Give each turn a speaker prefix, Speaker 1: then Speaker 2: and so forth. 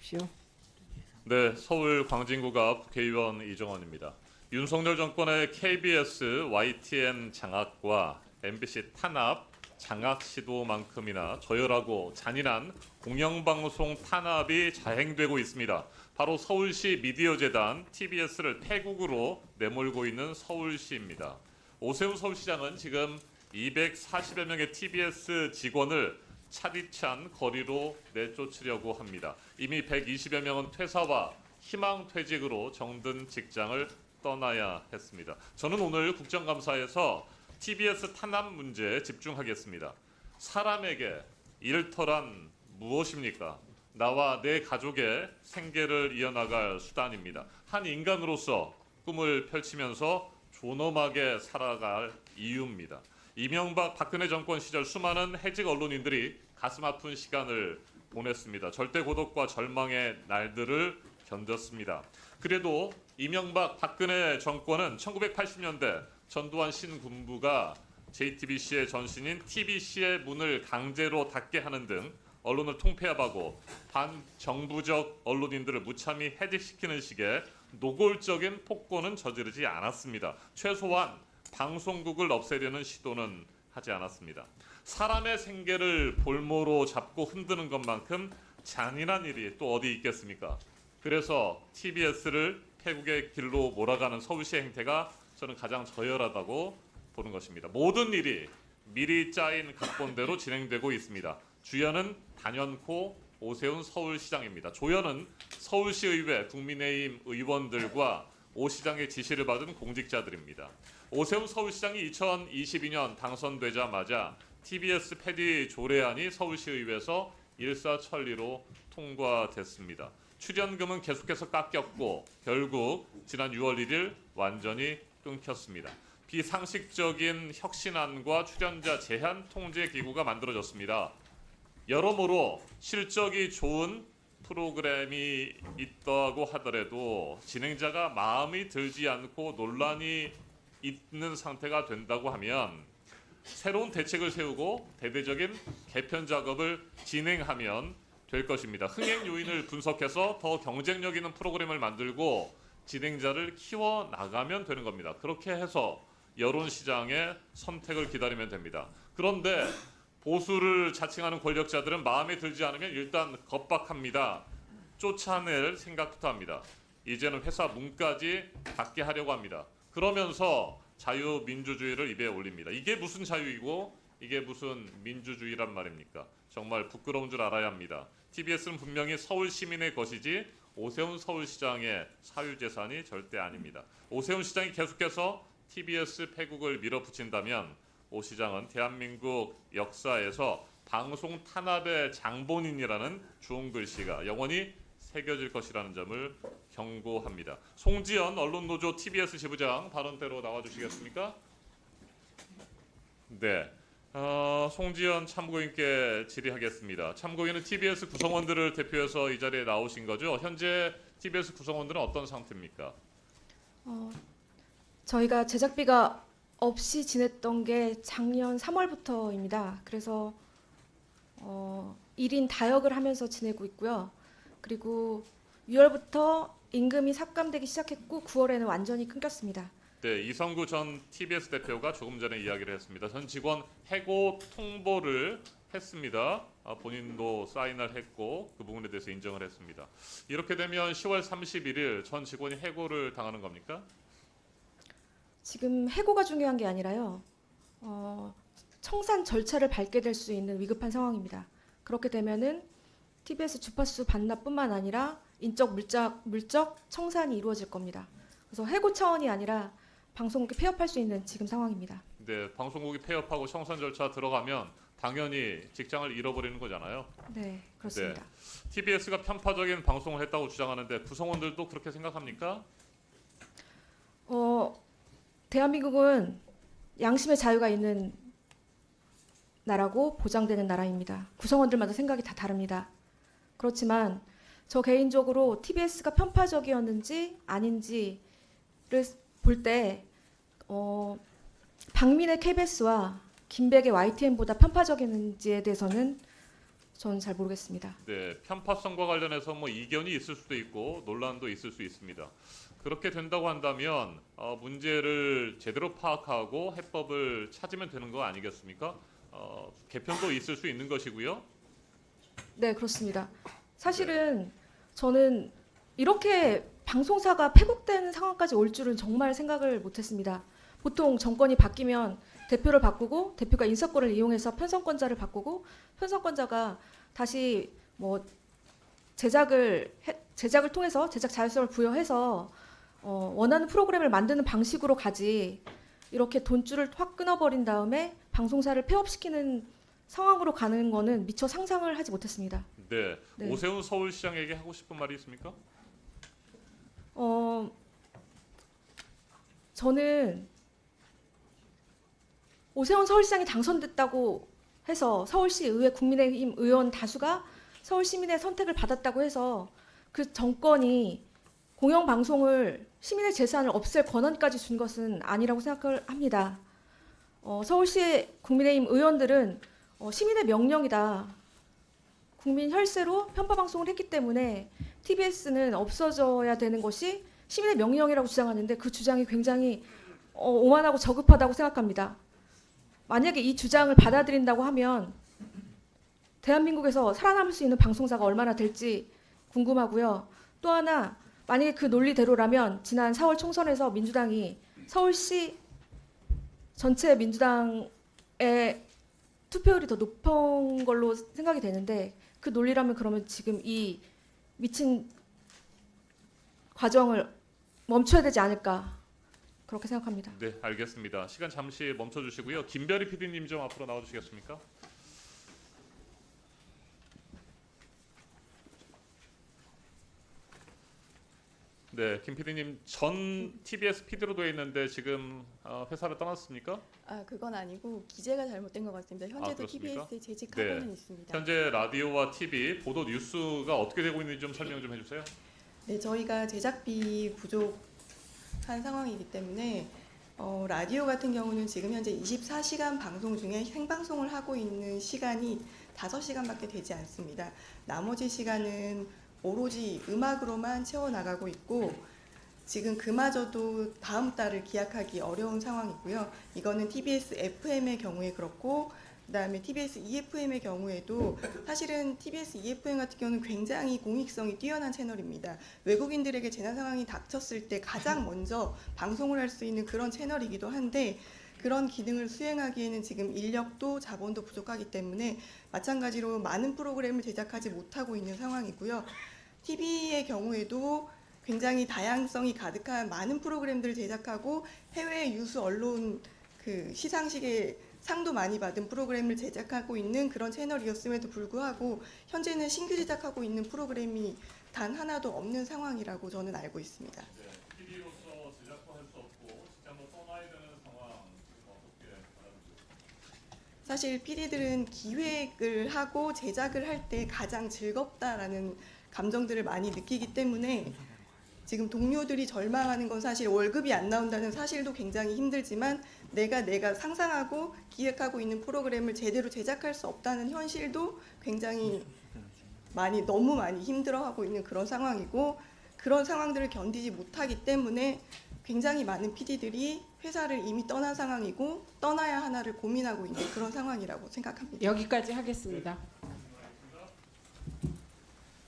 Speaker 1: 주십시오.
Speaker 2: 네, 서울 광진구가 국회의원 이정원입니다. 윤석열 정권의 KBS, YTN 장악과 MBC 탄압, 장악 시도만큼이나 저열하고 잔인한 공영방송 탄압이 자행되고 있습니다. 바로 서울시 미디어재단 TBS를 폐국으로 내몰고 있는 서울시입니다. 오세훈 서울시장은 지금 240여 명의 TBS 직원을 차디찬 거리로 내쫓으려고 합니다. 이미 120여 명은 퇴사와 희망퇴직으로 정든 직장을 떠나야 했습니다. 저는 오늘 국정감사에서 TBS 탄압 문제에 집중하겠습니다. 사람에게 일터란 무엇입니까? 나와 내 가족의 생계를 이어나갈 수단입니다. 한 인간으로서 꿈을 펼치면서 존엄하게 살아갈 이유입니다. 이명박 박근혜 정권 시절 수많은 해직 언론인들이 가슴 아픈 시간을 보냈습니다. 절대 고독과 절망의 날들을 견뎠습니다. 그래도 이명박 박근혜 정권은 1980년대 전두환 신군부가 JTBC의 전신인 TBC의 문을 강제로 닫게 하는 등 언론을 통폐합하고 반정부적 언론인들을 무참히 해직시키는 식의 노골적인 폭거는 저지르지 않았습니다. 최소한 방송국을 없애려는 시도는 하지 않았습니다. 사람의 생계를 볼모로 잡고 흔드는 것만큼 잔인한 일이 또 어디 있겠습니까? 그래서 TBS를 폐국의 길로 몰아가는 서울시의 행태가 저는 가장 저열하다고 보는 것입니다. 모든 일이 미리 짜인 각본대로 진행되고 있습니다. 주연은 단연코 오세훈 서울시장입니다. 조연은 서울시의회 국민의힘 의원들과 오 시장의 지시를 받은 공직자들입니다. 오세훈 서울시장이 2022년 당선되자마자 TBS 폐지 조례안이 서울시의회에서 일사천리로 통과됐습니다. 출연금은 계속해서 깎였고 결국 지난 6월 1일 완전히 끊겼습니다. 비상식적인 혁신안과 출연자 제한 통제 기구가 만들어졌습니다. 여러모로 실적이 좋은 프로그램이 있다고 하더라도 진행자가 마음이 들지 않고 논란이 있는 상태가 된다고 하면 새로운 대책을 세우고 대대적인 개편 작업을 진행하면 될 것입니다. 흥행 요인을 분석해서 더 경쟁력 있는 프로그램을 만들고 진행자를 키워 나가면 되는 겁니다. 그렇게 해서 여론시장의 선택을 기다리면 됩니다. 그런데 보수를 자칭하는 권력자들은 마음에 들지 않으면 일단 겁박합니다. 쫓아낼 생각부터 합니다. 이제는 회사 문까지 닫게 하려고 합니다. 그러면서 자유민주주의를 입에 올립니다. 이게 무슨 자유이고 이게 무슨 민주주의란 말입니까? 정말 부끄러운 줄 알아야 합니다. TBS는 분명히 서울 시민의 것이지 오세훈 서울시장의 사유재산이 절대 아닙니다. 오세훈 시장이 계속해서 TBS 폐국을 밀어붙인다면 오 시장은 대한민국 역사에서 방송 탄압의 장본인이라는 주홍 글씨가 영원히 새겨질 것이라는 점을 경고합니다. 송지연 언론노조 TBS 지부장 발언대로 나와주시겠습니까? 네. 송지연 참고인께 질의하겠습니다. 참고인은 TBS 구성원들을 대표해서 이 자리에 나오신 거죠? 현재 TBS 구성원들은 어떤 상태입니까?
Speaker 1: 저희가 제작비가 없이 지냈던 게 작년 3월부터입니다. 그래서 1인 다역을 하면서 지내고 있고요. 그리고 6월부터 임금이 삭감되기 시작했고 9월에는 완전히 끊겼습니다.
Speaker 2: 네, 이성구 전 TBS 대표가 조금 전에 이야기를 했습니다. 전 직원 해고 통보를 했습니다. 본인도 사인을 했고 그 부분에 대해서 인정을 했습니다. 이렇게 되면 10월 31일 전 직원이 해고를 당하는 겁니까?
Speaker 1: 지금 해고가 중요한 게 아니라요. 청산 절차를 밟게 될 수 있는 위급한 상황입니다. 그렇게 되면은 TBS 주파수 반납뿐만 아니라 인적 물적 청산이 이루어질 겁니다. 그래서 해고 차원이 아니라 방송국이 폐업할 수 있는 지금 상황입니다.
Speaker 2: 네, 방송국이 폐업하고 청산 절차 들어가면 당연히 직장을 잃어버리는 거잖아요.
Speaker 1: 네, 그렇습니다.
Speaker 2: TBS가 편파적인 방송을 했다고 주장하는데 구성원들도 그렇게 생각합니까?
Speaker 1: 대한민국은 양심의 자유가 있는 나라고 보장되는 나라입니다. 구성원들마다 생각이 다 다릅니다. 그렇지만 저 개인적으로 TBS가 편파적이었는지 아닌지를 볼 때 박민의 KBS와 김백의 YTN보다 편파적이었는지에 대해서는 저는 잘 모르겠습니다.
Speaker 2: 네, 편파성과 관련해서 뭐 이견이 있을 수도 있고 논란도 있을 수 있습니다. 그렇게 된다고 한다면 문제를 제대로 파악하고 해법을 찾으면 되는 거 아니겠습니까? 개편도 있을 수 있는 것이고요.
Speaker 1: 네, 그렇습니다. 사실은 저는 이렇게 방송사가 폐국되는 상황까지 올 줄은 정말 생각을 못했습니다. 보통 정권이 바뀌면 대표를 바꾸고 대표가 인사권을 이용해서 편성권자를 바꾸고 편성권자가 다시 뭐 제작을 통해서 제작 자율성을 부여해서 원하는 프로그램을 만드는 방식으로 가지, 이렇게 돈줄을 확 끊어버린 다음에 방송사를 폐업시키는 상황으로 가는 거는 미처 상상을 하지 못했습니다.
Speaker 2: 네,
Speaker 1: 네.
Speaker 2: 오세훈 서울시장에게 하고 싶은 말이 있습니까?
Speaker 1: 저는 오세훈 서울시장이 당선됐다고 해서 서울시 의회 국민의힘 의원 다수가 서울 시민의 선택을 받았다고 해서 그 정권이 공영방송을 시민의 재산을 없앨 권한까지 준 것은 아니라고 생각을 합니다. 서울시 국민의힘 의원들은 시민의 명령이다, 국민 혈세로 편파방송을 했기 때문에 TBS는 없어져야 되는 것이 시민의 명령이라고 주장하는데 그 주장이 굉장히 오만하고 저급하다고 생각합니다. 만약에 이 주장을 받아들인다고 하면 대한민국에서 살아남을 수 있는 방송사가 얼마나 될지 궁금하고요. 또 하나, 만약에 그 논리대로라면 지난 4월 총선에서 민주당이 서울시 전체 민주당의 투표율이 더 높은 걸로 생각이 되는데, 그 논리라면 그러면 지금 이 미친 과정을 멈춰야 되지 않을까, 그렇게 생각합니다.
Speaker 2: 네, 알겠습니다. 시간 잠시 멈춰주시고요. 김별희 PD님 좀 앞으로 나와주시겠습니까? 네, 김 PD님 전 TBS PD로 되어 있는데 지금 회사를 떠났습니까?
Speaker 3: 아, 그건 아니고 기재가 잘못된 것 같습니다. 현재도
Speaker 2: 그렇습니까?
Speaker 3: TBS에 재직하고는
Speaker 2: 네.
Speaker 3: 있습니다.
Speaker 2: 현재 라디오와 TV 보도 뉴스가 어떻게 되고 있는지 좀 설명 좀 해주세요.
Speaker 3: 네, 저희가 제작비 부족한 상황이기 때문에 라디오 같은 경우는 지금 현재 24시간 방송 중에 생방송을 하고 있는 시간이 5시간밖에 되지 않습니다. 나머지 시간은 오로지 음악으로만 채워나가고 있고, 지금 그마저도 다음 달을 기약하기 어려운 상황이고요. 이거는 TBS FM의 경우에 그렇고, 그다음에 TBS EFM의 경우에도 사실은 TBS EFM 같은 경우는 굉장히 공익성이 뛰어난 채널입니다. 외국인들에게 재난 상황이 닥쳤을 때 가장 먼저 방송을 할 수 있는 그런 채널이기도 한데, 그런 기능을 수행하기에는 지금 인력도 자본도 부족하기 때문에 마찬가지로 많은 프로그램을 제작하지 못하고 있는 상황이고요. TV의 경우에도 굉장히 다양성이 가득한 많은 프로그램들을 제작하고 해외 유수 언론 그 시상식에 상도 많이 받은 프로그램을 제작하고 있는 그런 채널이었음에도 불구하고 현재는 신규 제작하고 있는 프로그램이 단 하나도 없는 상황이라고 저는 알고 있습니다.
Speaker 2: TV로서 제작도 할 수 없고 직장도 떠나야 되는 상황, 어떻게 받아들여요?
Speaker 3: 사실 PD들은 기획을 하고 제작을 할 때 가장 즐겁다라는 감정들을 많이 느끼기 때문에 지금 동료들이 절망하는 건 사실 월급이 안 나온다는 사실도 굉장히 힘들지만, 내가 상상하고 기획하고 있는 프로그램을 제대로 제작할 수 없다는 현실도 굉장히 너무 많이 힘들어하고 있는 그런 상황이고, 그런 상황들을 견디지 못하기 때문에 굉장히 많은 PD들이 회사를 이미 떠난 상황이고 떠나야 하나를 고민하고 있는 그런 상황이라고 생각합니다.
Speaker 4: 여기까지 하겠습니다.